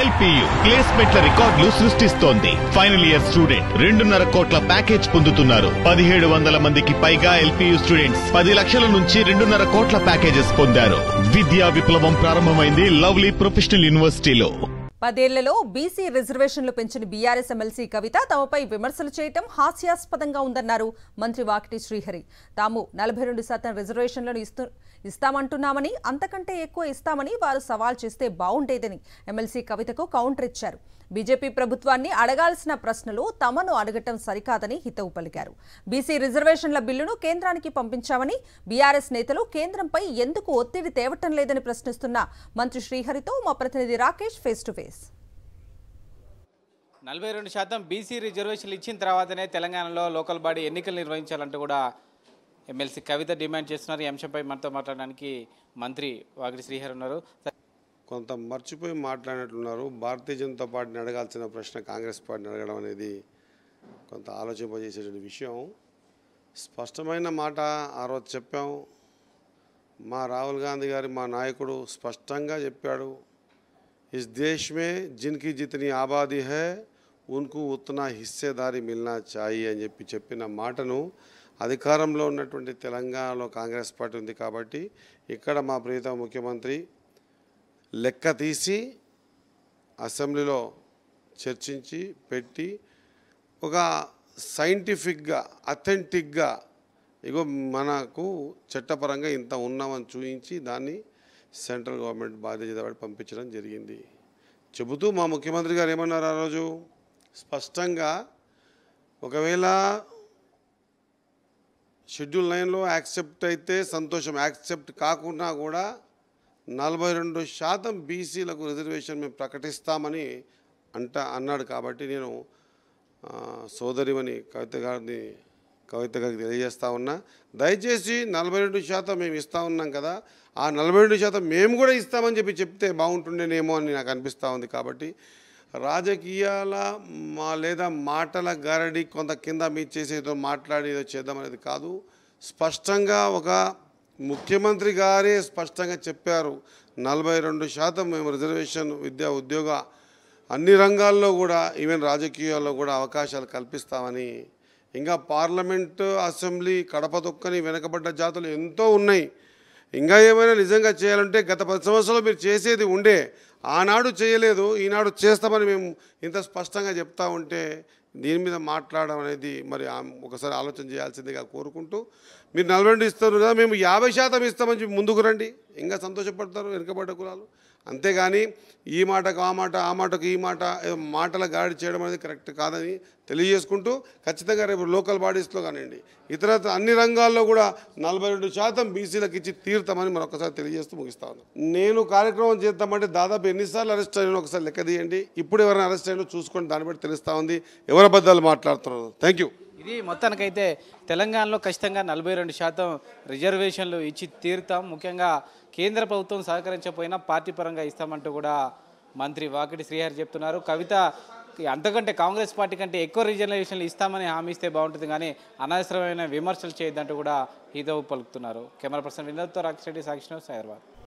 LPU ప్లేస్మెంట్ల రికార్డులు సృష్టిస్తోంది. Final year student 2.5 కోట్ల ప్యాకేజ్ పొందుతున్నారు. 1700 మందికి పైగా ఎల్పీయూ స్టూడెంట్స్ 10 లక్షల నుంచి 2.5 కోట్ల ప్యాకేజెస్ పొందారు. విద్యా విప్లవం ప్రారంభమైంది లవ్లీ ప్రొఫెషనల్ యూనివర్సిటీలో. 10 ఏళ్లలో బీసీ రిజర్వేషన్లు పెంచిన బీఆర్ఎస్ ఎమ్మెల్సీ కవిత తమపై విమర్శలు చేయటం హాస్యాస్పదంగా ఉందన్నారు మంత్రి వాకిటి శ్రీహరి. తాము 42% రిజర్వేషన్లను ఇస్తామంటున్నామని, అంతకంటే ఎక్కువ ఇస్తామని వారు సవాల్ చేస్తే బాగుండేదని ఎమ్మెల్సీ కవితకు కౌంటర్ ఇచ్చారు. బీజేపీ ప్రభుత్వాన్ని అడగాల్సిన ప్రశ్నలు తమను అడగటం సరికాదని హితవు పలికారు. బీసీ రిజర్వేషన్ల బిల్లును కేంద్రానికి పంపించామని, బీఆర్ఎస్ నేతలు కేంద్రంపై ఎందుకు ఒత్తిడి తేవటం లేదని ప్రశ్నిస్తున్న మంత్రి శ్రీహరితో మా ప్రతినిధి Rakesh face to face. 42% BC రిజర్వేషన్లు ఇచ్చిన తర్వాతనే తెలంగాణలో లోకల్ బాడీ ఎన్నికలు నిర్వహించాలంటూ కూడా ఎమ్మెల్సీ కవిత డిమాండ్ చేస్తున్నారు. ఈ అంశంపై మనతో మాట్లాడడానికి మంత్రి వాకిటి శ్రీహరి ఉన్నారు. కొంత మర్చిపోయి మాట్లాడినట్లున్నారు. భారతీయ జనతా పార్టీని అడగాల్సిన ప్రశ్న కాంగ్రెస్ పార్టీని అడగడం అనేది కొంత ఆలోచింపజేసేటువంటి విషయం. స్పష్టమైన మాట ఆ రోజు చెప్పాం. మా రాహుల్ గాంధీ గారి మా నాయకుడు స్పష్టంగా చెప్పాడు, ఇస్ దేశ్ మే జిన్కి జితనీ ఆబాదీ హై ఉన్కు ఉత్నా హిస్సేదారీ మిల్నా చాయి అని చెప్పిన మాటను అధికారంలో ఉన్నటువంటి తెలంగాణలో కాంగ్రెస్ పార్టీ ఉంది కాబట్టి ఇక్కడ మా ప్రియతమ ముఖ్యమంత్రి లెక్క తీసి అసెంబ్లీలో చర్చించి పెట్టి ఒక సైంటిఫిక్గా అథెంటిక్గా ఇగో మనకు చట్టపరంగా ఇంత ఉన్నామని చూపించి దాన్ని సెంట్రల్ గవర్నమెంట్ బాధ్యత పంపించడం జరిగింది. చెబుతూ మా ముఖ్యమంత్రి గారు ఏమన్నారు ఆ రోజు స్పష్టంగా, ఒకవేళ షెడ్యూల్ 9లో యాక్సెప్ట్ అయితే సంతోషం, యాక్సెప్ట్ కాకుండా కూడా 42% బీసీలకు రిజర్వేషన్ మేము ప్రకటిస్తామని అన్నాడు. కాబట్టి నేను సోదరిమణి కవిత గారికి తెలియజేస్తా ఉన్నా, దయచేసి 42% మేము ఇస్తూ ఉన్నాం కదా, ఆ 42% మేము కూడా ఇస్తామని చెప్తే బాగుంటుండేనేమో అని నాకు అనిపిస్తూ ఉంది. కాబట్టి రాజకీయాల లేదా మాటల గారడి కొంత కింద మీ చేసేదో మాట్లాడి ఏదో చేద్దామనేది కాదు. స్పష్టంగా ఒక ముఖ్యమంత్రి గారే స్పష్టంగా చెప్పారు, 42% మేము రిజర్వేషన్ విద్యా ఉద్యోగ అన్ని రంగాల్లో కూడా ఈవెన్ రాజకీయాల్లో కూడా అవకాశాలు కల్పిస్తామని. ఇంకా పార్లమెంటు అసెంబ్లీ కడప తొక్కని వెనకబడ్డ జాతులు ఎంతో ఉన్నాయి. ఇంకా ఏమైనా నిజంగా చేయాలంటే గత 10 సంవత్సరాలు మీరు చేసేది ఉండే, ఆనాడు చేయలేదు, ఈనాడు చేస్తామని మేము ఇంత స్పష్టంగా చెప్తా ఉంటే దీని మీద మాట్లాడడం అనేది మరి ఒకసారి ఆలోచన చేయాల్సిందిగా కోరుకుంటూ, మీరు 42 ఇస్తారు కదా, మేము 50% ఇస్తామని చెప్పి ముందుకు రండి, ఇంకా సంతోషపడతారు వెనుకబడ్డ కులాలు. అంతేగాని ఈ మాటకు ఆ మాట, ఆ మాటకు ఈ మాట, మాటల గాడి చేయడం అనేది కరెక్ట్ కాదని తెలియజేసుకుంటూ, ఖచ్చితంగా రేపు లోకల్ బాడీస్లో కానివ్వండి ఇతర అన్ని రంగాల్లో కూడా 42% బీసీలకు ఇచ్చి తీరుతామని మరొకసారి తెలియజేస్తూ ముగిస్తా ఉన్నాను. నేను కార్యక్రమం చేద్దామంటే దాదాపు ఎన్నిసార్లు అరెస్ట్ అయినా ఒకసారి లెక్క తీయండి. ఇప్పుడు ఎవరైనా అరెస్ట్ అయినా చూసుకొని దాన్ని బట్టి తెలుస్తూ ఉంది ఎవరి అబద్ధాలు మాట్లాడుతున్నారు. Thank you. ఇది మొత్తానికైతే తెలంగాణలో ఖచ్చితంగా 42% రిజర్వేషన్లు ఇచ్చి తీరుతాం. ముఖ్యంగా కేంద్ర ప్రభుత్వం సహకరించకపోయినా పార్టీ పరంగా ఇస్తామంటూ కూడా మంత్రి వాకిటి శ్రీహరి చెప్తున్నారు. కవిత అంతకంటే కాంగ్రెస్ పార్టీ కంటే ఎక్కువ రిజర్వేషన్లు ఇస్తామని హామీ ఇస్తే బాగుంటుంది, కానీ అనవసరమైన విమర్శలు చేయొద్దంటూ కూడా హితవు పలుకుతున్నారు. కెమెరా పర్సన్ వినోద్తో రాకేష్ రెడ్డి, సాక్షి న్యూస్, హైదరాబాద్.